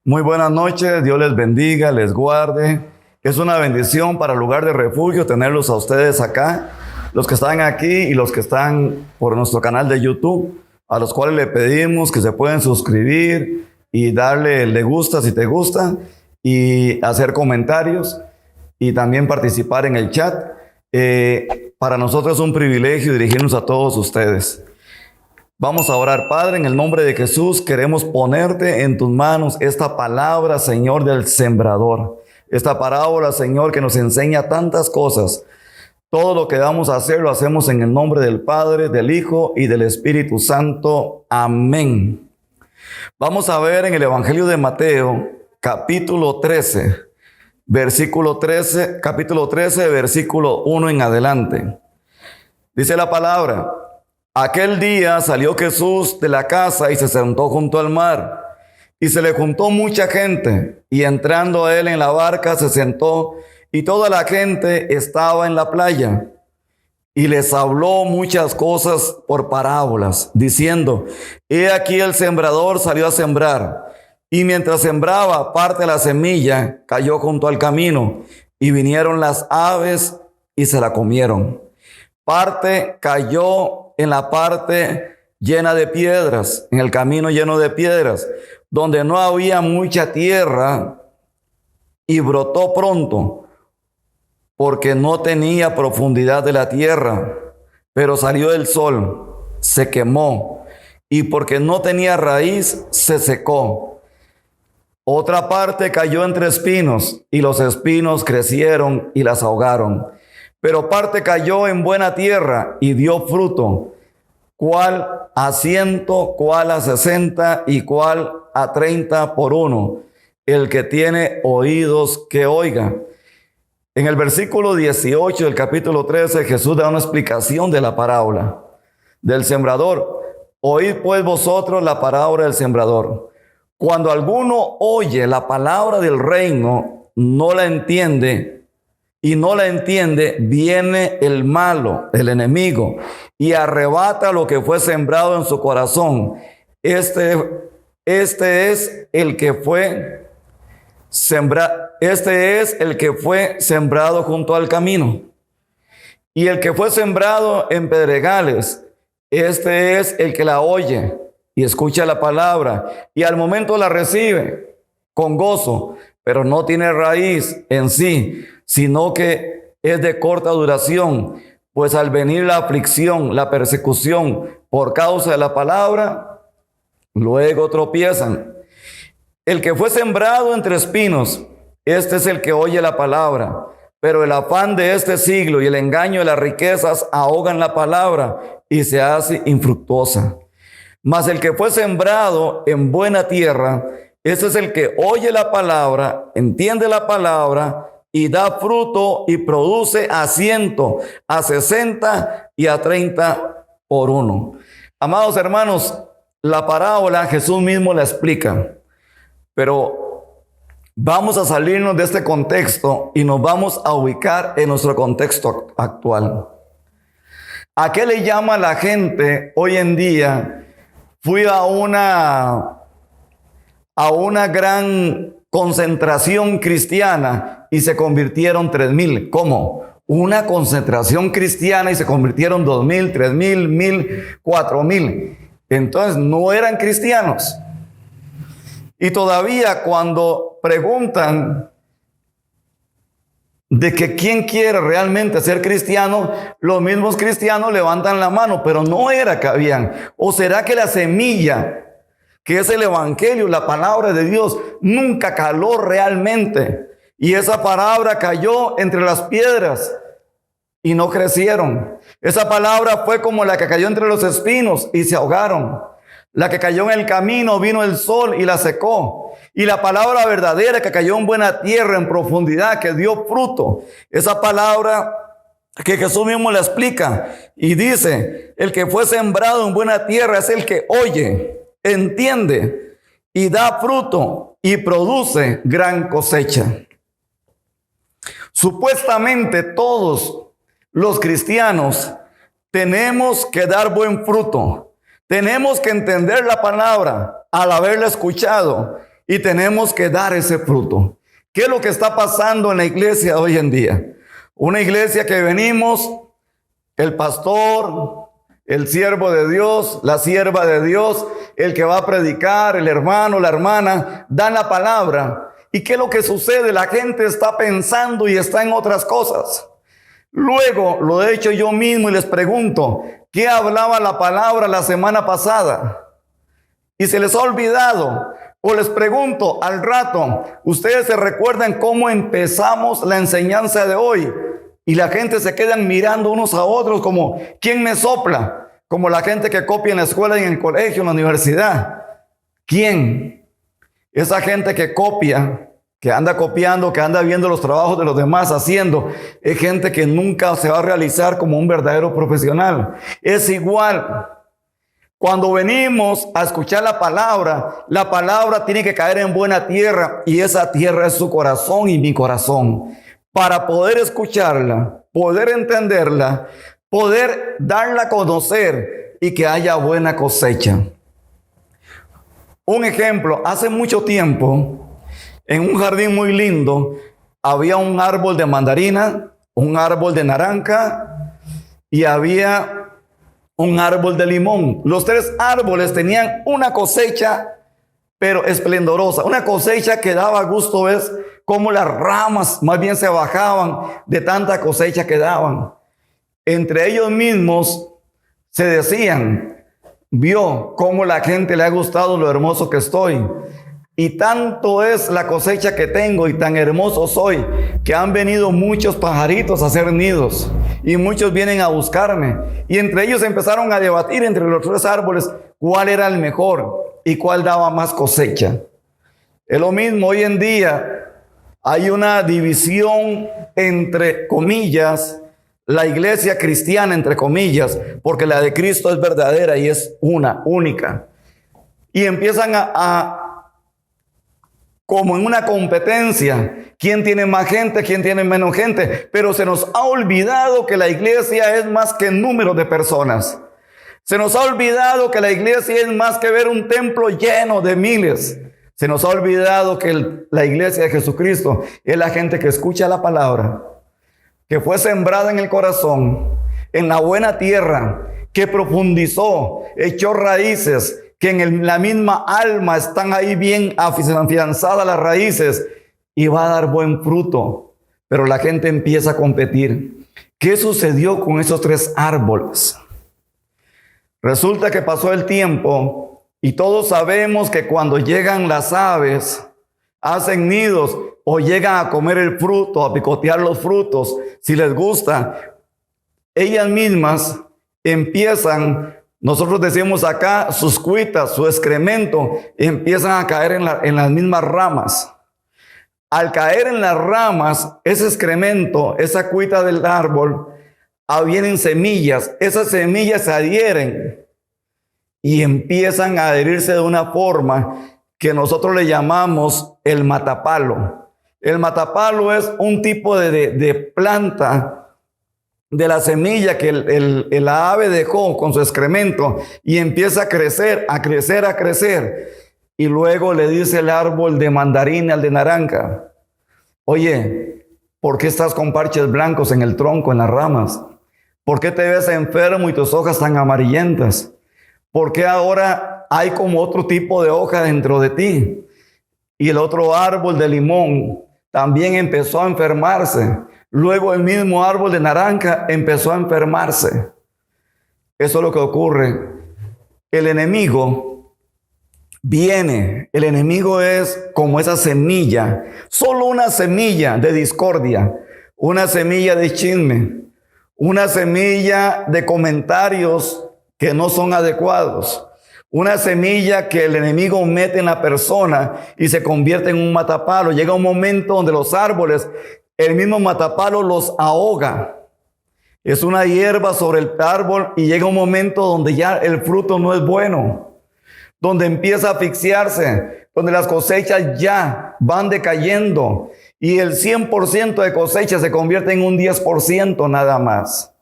Muy buenas noches, Dios les bendiga, les guarde. Es una bendición para Lugar de Refugio tenerlos a ustedes acá, los que están aquí y los que están por nuestro canal de YouTube, a los cuales le pedimos que se pueden suscribir y darle le gusta si te gusta y hacer comentarios y también participar en el chat. Para nosotros es un privilegio dirigirnos a todos ustedes. Vamos a orar. Padre, en el nombre de Jesús, queremos ponerte en tus manos esta palabra, Señor, del sembrador. Esta parábola, Señor, que nos enseña tantas cosas. Todo lo que vamos a hacer, lo hacemos en el nombre del Padre, del Hijo y del Espíritu Santo. Amén. Vamos a ver en el Evangelio de Mateo, capítulo 13, capítulo 13, versículo 1 en adelante. Dice la palabra: aquel día salió Jesús de la casa y se sentó junto al mar, y se le juntó mucha gente, y entrando a él en la barca se sentó, y toda la gente estaba en la playa. Y les habló muchas cosas por parábolas, diciendo: he aquí el sembrador salió a sembrar, y mientras sembraba, parte de la semilla cayó junto al camino, y vinieron las aves y se la comieron. Parte cayó en la parte llena de piedras, en el camino lleno de piedras, donde no había mucha tierra, y brotó pronto, porque no tenía profundidad de la tierra. Pero salió el sol, se quemó, y porque no tenía raíz, se secó. Otra parte cayó entre espinos, y los espinos crecieron y las ahogaron. Pero parte cayó en buena tierra y dio fruto, cuál a 100, cuál a 60 y cuál a 30 por uno. El que tiene oídos, que oiga. En el versículo 18 del capítulo 13, Jesús da una explicación de la parábola del sembrador. Oíd pues vosotros la parábola del sembrador. Cuando alguno oye la palabra del reino, no la entiende, viene el malo, el enemigo, y arrebata lo que fue sembrado en su corazón. Este es el que fue sembrado junto al camino. Y el que fue sembrado en pedregales, este es el que la oye y escucha la palabra, y al momento la recibe con gozo, pero no tiene raíz en sí, sino que es de corta duración, pues al venir la aflicción, la persecución por causa de la palabra, luego tropiezan. El que fue sembrado entre espinos, este es el que oye la palabra, pero el afán de este siglo y el engaño de las riquezas ahogan la palabra y se hace infructuosa. Mas el que fue sembrado en buena tierra, este es el que oye la palabra, entiende la palabra y da fruto y produce a 100, a 60 y a 30 por uno. Amados hermanos, la parábola Jesús mismo la explica, pero vamos a salirnos de este contexto y nos vamos a ubicar en nuestro contexto actual. ¿A qué le llama la gente hoy en día? Fui a una gran concentración cristiana y se convirtieron 3,000. ¿Cómo? Una concentración cristiana y se convirtieron 2,000, 3,000, 1,000, 4,000. Entonces no eran cristianos. Y todavía cuando preguntan de que quién quiere realmente ser cristiano, los mismos cristianos levantan la mano, pero no era que habían. ¿O será que la semilla, que es el evangelio, la palabra de Dios, nunca caló realmente? Y esa palabra cayó entre las piedras y no crecieron. Esa palabra fue como la que cayó entre los espinos y se ahogaron. La que cayó en el camino, vino el sol y la secó. Y la palabra verdadera que cayó en buena tierra, en profundidad, que dio fruto. Esa palabra que Jesús mismo la explica y dice, el que fue sembrado en buena tierra es el que oye, entiende y da fruto y produce gran cosecha. Supuestamente todos los cristianos tenemos que dar buen fruto. Tenemos que entender la palabra al haberla escuchado y tenemos que dar ese fruto. ¿Qué es lo que está pasando en la iglesia hoy en día? Una iglesia que venimos, el pastor, el siervo de Dios, la sierva de Dios, el que va a predicar, el hermano, la hermana, dan la palabra. ¿Y qué es lo que sucede? La gente está pensando y está en otras cosas. Luego lo he hecho yo mismo y les pregunto, ¿qué hablaba la palabra la semana pasada? Y se les ha olvidado. O les pregunto al rato, ¿ustedes se recuerdan cómo empezamos la enseñanza de hoy? Y la gente se quedan mirando unos a otros como, ¿quién me sopla? Como la gente que copia en la escuela, en el colegio, en la universidad. ¿Quién? Esa gente que copia, que anda copiando, que anda viendo los trabajos de los demás haciendo, es gente que nunca se va a realizar como un verdadero profesional. Es igual. Cuando venimos a escuchar la palabra tiene que caer en buena tierra y esa tierra es su corazón y mi corazón. Para poder escucharla, poder entenderla, poder darla a conocer y que haya buena cosecha. Un ejemplo, hace mucho tiempo, en un jardín muy lindo, había un árbol de mandarina, un árbol de naranja y había un árbol de limón. Los tres árboles tenían una cosecha, pero esplendorosa. Una cosecha que daba gusto, ves cómo las ramas más bien se bajaban de tanta cosecha que daban. Entre ellos mismos se decían, vio cómo la gente le ha gustado lo hermoso que estoy. Y tanto es la cosecha que tengo y tan hermoso soy, que han venido muchos pajaritos a hacer nidos. Y muchos vienen a buscarme. Y entre ellos empezaron a debatir entre los tres árboles cuál era el mejor y cuál daba más cosecha. Es lo mismo hoy en día. Hay una división entre comillas, la iglesia cristiana entre comillas, porque la de Cristo es verdadera y es una, única. Y empiezan como en una competencia, quién tiene más gente, quién tiene menos gente, pero se nos ha olvidado que la iglesia es más que número de personas. Se nos ha olvidado que la iglesia es más que ver un templo lleno de miles. Se nos ha olvidado que la iglesia de Jesucristo es la gente que escucha la palabra, que fue sembrada en el corazón, en la buena tierra, que profundizó, echó raíces, que en la misma alma están ahí bien afianzadas las raíces y va a dar buen fruto. Pero la gente empieza a competir. ¿Qué sucedió con esos tres árboles? Resulta que pasó el tiempo y todos sabemos que cuando llegan las aves, hacen nidos o llegan a comer el fruto, a picotear los frutos, si les gusta, ellas mismas empiezan, nosotros decimos acá, sus cuitas, su excremento, empiezan a caer en las mismas ramas. Al caer en las ramas, ese excremento, esa cuita del árbol, vienen semillas. Esas semillas se adhieren y empiezan a adherirse de una forma que nosotros le llamamos el matapalo. El matapalo es un tipo de planta de la semilla que la ave dejó con su excremento y empieza a crecer, a crecer, a crecer. Y luego le dice el árbol de mandarina al de naranja, oye, ¿por qué estás con parches blancos en el tronco, en las ramas? ¿Por qué te ves enfermo y tus hojas tan amarillentas? ¿Por qué ahora hay como otro tipo de hoja dentro de ti? Y el otro árbol de limón también empezó a enfermarse. Luego el mismo árbol de naranja empezó a enfermarse. Eso es lo que ocurre. El enemigo viene. El enemigo es como esa semilla. Solo una semilla de discordia. Una semilla de chisme. una semilla de comentarios que no son adecuados, una semilla que el enemigo mete en la persona y se convierte en un matapalo. Llega un momento donde los árboles, el mismo matapalo los ahoga. Es una hierba sobre el árbol y llega un momento donde ya el fruto no es bueno, donde empieza a asfixiarse, donde las cosechas ya van decayendo y el 100% de cosecha se convierte en un 10% nada más.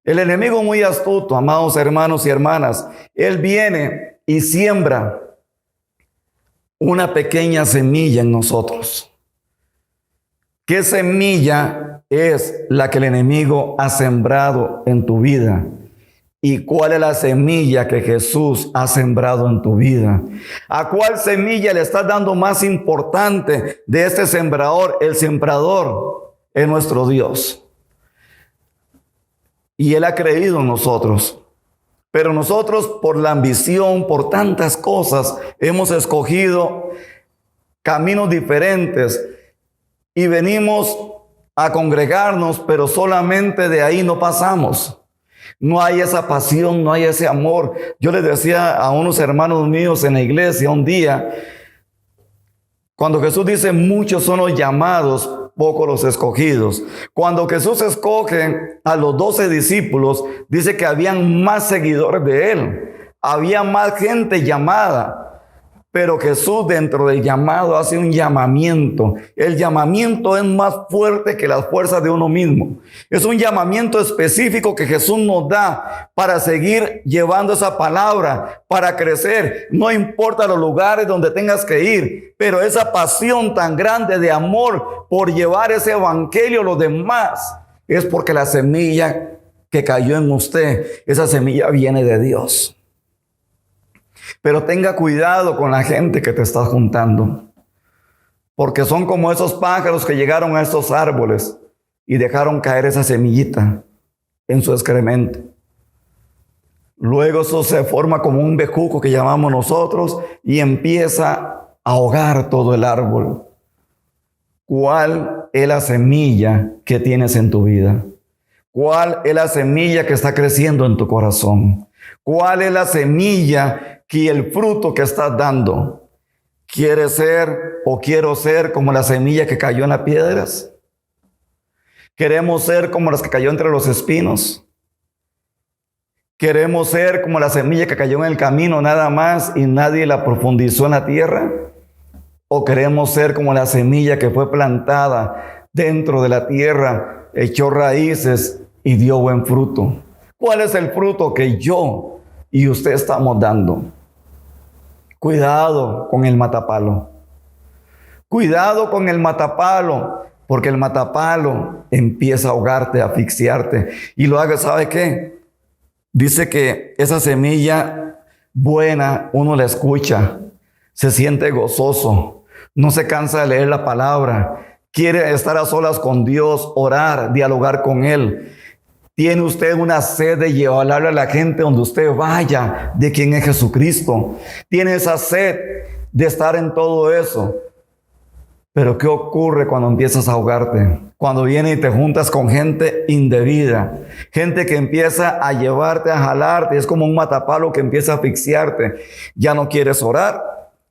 El enemigo muy astuto, amados hermanos y hermanas, él viene y siembra una pequeña semilla en nosotros. ¿Qué semilla es la que el enemigo ha sembrado en tu vida? ¿Y cuál es la semilla que Jesús ha sembrado en tu vida? ¿A cuál semilla le estás dando más importante de este sembrador? El sembrador es nuestro Dios. Y Él ha creído en nosotros. Pero nosotros, por la ambición, por tantas cosas, hemos escogido caminos diferentes y venimos a congregarnos, pero solamente de ahí no pasamos. No hay esa pasión, no hay ese amor. Yo les decía a unos hermanos míos en la iglesia un día, cuando Jesús dice muchos son los llamados, pocos los escogidos. Cuando Jesús escoge a los 12 discípulos, dice que habían más seguidores de él. Había más gente llamada. Pero Jesús dentro del llamado hace un llamamiento. El llamamiento es más fuerte que las fuerzas de uno mismo. Es un llamamiento específico que Jesús nos da para seguir llevando esa palabra, para crecer. No importa los lugares donde tengas que ir, pero esa pasión tan grande de amor por llevar ese evangelio a los demás es porque la semilla que cayó en usted, esa semilla viene de Dios. Pero tenga cuidado con la gente que te está juntando, porque son como esos pájaros que llegaron a estos árboles y dejaron caer esa semillita en su excremento. Luego eso se forma como un bejuco que llamamos nosotros y empieza a ahogar todo el árbol. ¿Cuál es la semilla que tienes en tu vida? ¿Cuál es la semilla que está creciendo en tu corazón? ¿Cuál es la semilla que el fruto que estás dando? ¿Quieres ser o quiero ser como la semilla que cayó en las piedras? ¿Queremos ser como las que cayó entre los espinos? ¿Queremos ser como la semilla que cayó en el camino nada más y nadie la profundizó en la tierra? ¿O queremos ser como la semilla que fue plantada dentro de la tierra, echó raíces y dio buen fruto? ¿Cuál es el fruto que yo y usted estamos dando? Cuidado con el matapalo. Cuidado con el matapalo, porque el matapalo empieza a ahogarte, a asfixiarte. Y lo haga, ¿sabe qué? Dice que esa semilla buena, uno la escucha, se siente gozoso, no se cansa de leer la palabra, quiere estar a solas con Dios, orar, dialogar con Él. Tiene usted una sed de llevarle a la gente donde usted vaya de quién es Jesucristo. Tiene esa sed de estar en todo eso. Pero ¿qué ocurre cuando empiezas a ahogarte? Cuando vienes y te juntas con gente indebida. Gente que empieza a llevarte, a jalarte. Es como un matapalo que empieza a asfixiarte. Ya no quieres orar.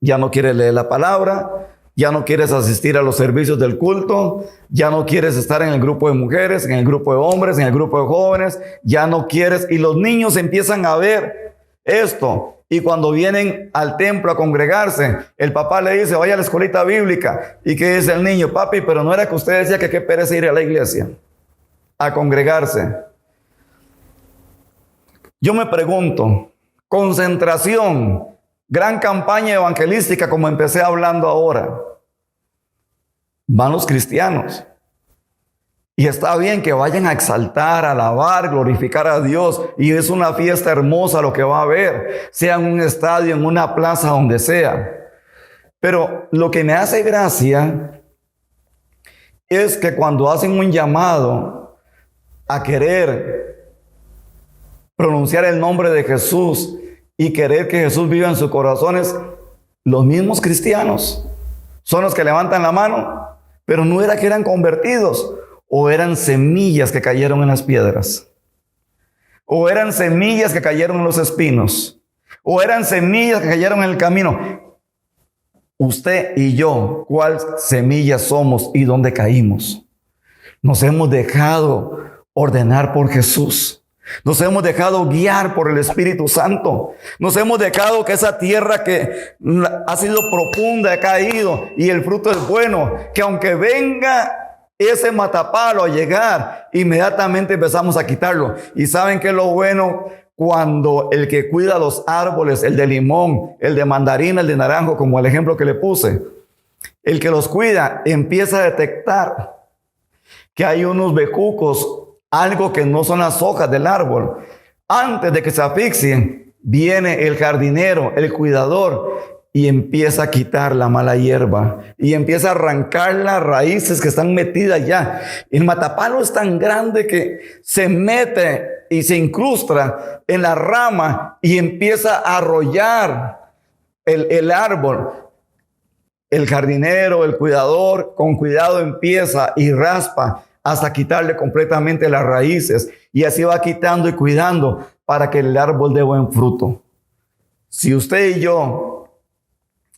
Ya no quieres leer la palabra. Ya no quieres asistir a los servicios del culto, ya no quieres estar en el grupo de mujeres, en el grupo de hombres, en el grupo de jóvenes, ya no quieres, y los niños empiezan a ver esto, y cuando vienen al templo a congregarse, el papá le dice, vaya a la escuelita bíblica, y ¿qué dice el niño? Papi, pero no era que usted decía que qué pereza ir a la iglesia, a congregarse. Yo me pregunto, concentración, gran campaña evangelística como empecé hablando ahora. Van los cristianos. Y está bien que vayan a exaltar, alabar, glorificar a Dios. Y es una fiesta hermosa lo que va a haber. Sea en un estadio, en una plaza, donde sea. Pero lo que me hace gracia es que cuando hacen un llamado a querer pronunciar el nombre de Jesús y querer que Jesús viva en sus corazones, los mismos cristianos son los que levantan la mano, pero no era que eran convertidos. ¿O eran semillas que cayeron en las piedras? ¿O eran semillas que cayeron en los espinos? ¿O eran semillas que cayeron en el camino? Usted y yo, ¿cuál semilla somos y dónde caímos? Nos hemos dejado ordenar por Jesús. Nos hemos dejado guiar por el Espíritu Santo. Nos hemos dejado que esa tierra que ha sido profunda, ha caído y el fruto es bueno, que aunque venga ese matapalo a llegar, inmediatamente empezamos a quitarlo. ¿Y saben qué es lo bueno? Cuando el que cuida los árboles, el de limón, el de mandarina, el de naranjo, como el ejemplo que le puse, el que los cuida empieza a detectar que hay unos bejucos, algo que no son las hojas del árbol. Antes de que se asfixien, viene el jardinero, el cuidador, y empieza a quitar la mala hierba y empieza a arrancar las raíces que están metidas ya. El matapalo es tan grande que se mete y se incrusta en la rama y empieza a arrollar el árbol. El jardinero, el cuidador, con cuidado empieza y raspa hasta quitarle completamente las raíces, y así va quitando y cuidando para que el árbol dé buen fruto. Si usted y yo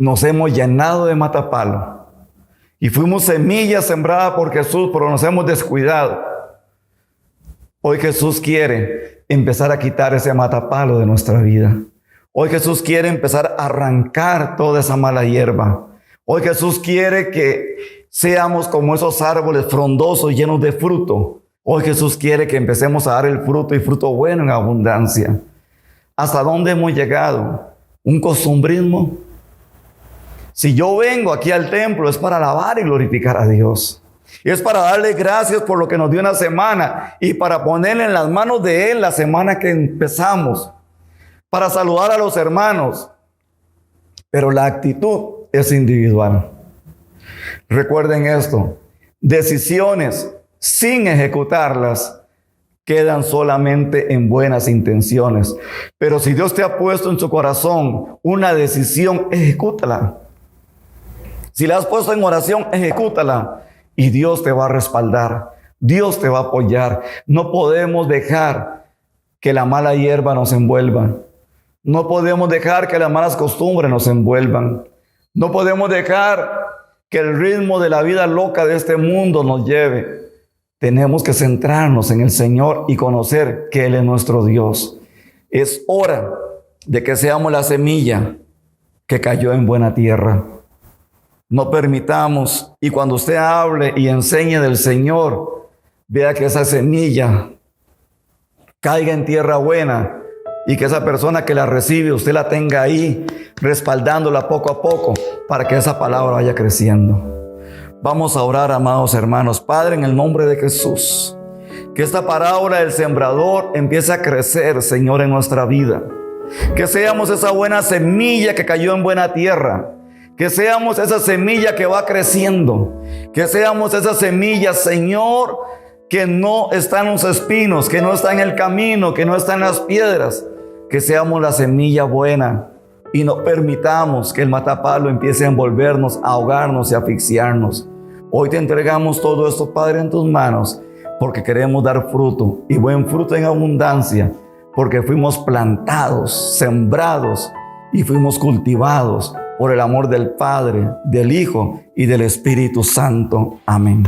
nos hemos llenado de matapalo y fuimos semillas sembradas por Jesús, pero nos hemos descuidado, hoy Jesús quiere empezar a quitar ese matapalo de nuestra vida. Hoy Jesús quiere empezar a arrancar toda esa mala hierba. Hoy Jesús quiere que seamos como esos árboles frondosos llenos de fruto. Hoy Jesús quiere que empecemos a dar el fruto, y fruto bueno en abundancia. ¿Hasta dónde hemos llegado? ¿Un costumbrismo? Si yo vengo aquí al templo es para alabar y glorificar a Dios. Es para darle gracias por lo que nos dio una semana y para ponerle en las manos de Él la semana que empezamos. Para saludar a los hermanos. Pero la actitud es individual. Recuerden esto: decisiones sin ejecutarlas quedan solamente en buenas intenciones. Pero si Dios te ha puesto en su corazón una decisión, ejecútala. Si la has puesto en oración, ejecútala y Dios te va a respaldar. Dios te va a apoyar. No podemos dejar que la mala hierba nos envuelva. No podemos dejar que las malas costumbres nos envuelvan. No podemos dejar que el ritmo de la vida loca de este mundo nos lleve. Tenemos que centrarnos en el Señor y conocer que Él es nuestro Dios. Es hora de que seamos la semilla que cayó en buena tierra. No permitamos, y cuando usted hable y enseñe del Señor, vea que esa semilla caiga en tierra buena y que esa persona que la recibe, usted la tenga ahí, respaldándola poco a poco para que esa palabra vaya creciendo. Vamos a orar, amados hermanos. Padre, en el nombre de Jesús, que esta parábola del sembrador empiece a crecer, Señor, en nuestra vida. Que seamos esa buena semilla que cayó en buena tierra. Que seamos esa semilla que va creciendo. Que seamos esa semilla, Señor, que no está en los espinos, que no está en el camino, que no está en las piedras. Que seamos la semilla buena y no permitamos que el matapalo empiece a envolvernos, a ahogarnos y a asfixiarnos. Hoy te entregamos todo esto, Padre, en tus manos, porque queremos dar fruto y buen fruto en abundancia, porque fuimos plantados, sembrados y fuimos cultivados por el amor del Padre, del Hijo y del Espíritu Santo. Amén.